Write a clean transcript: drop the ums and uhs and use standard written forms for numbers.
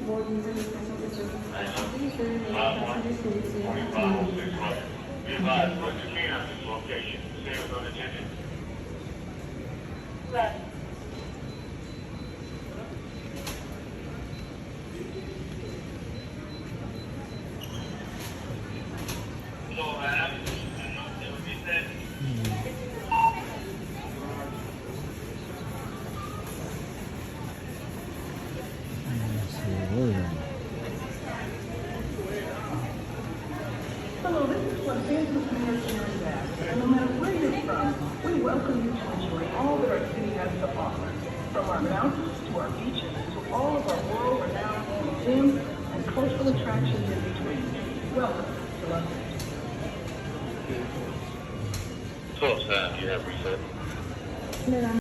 board user with passenger service. Please ensure that passenger safety and Be advised, put your feet on this location. Same as unattended. Left. So, it would be said. すごいな。 Hello, this is Los Angeles Community Bass, and no matter where you're from, we welcome you to enjoy all that our city has to offer. From our mountains to our beaches to all of our world-renowned museums and cultural attractions in between. Welcome to Los Angeles. 12 you have reset.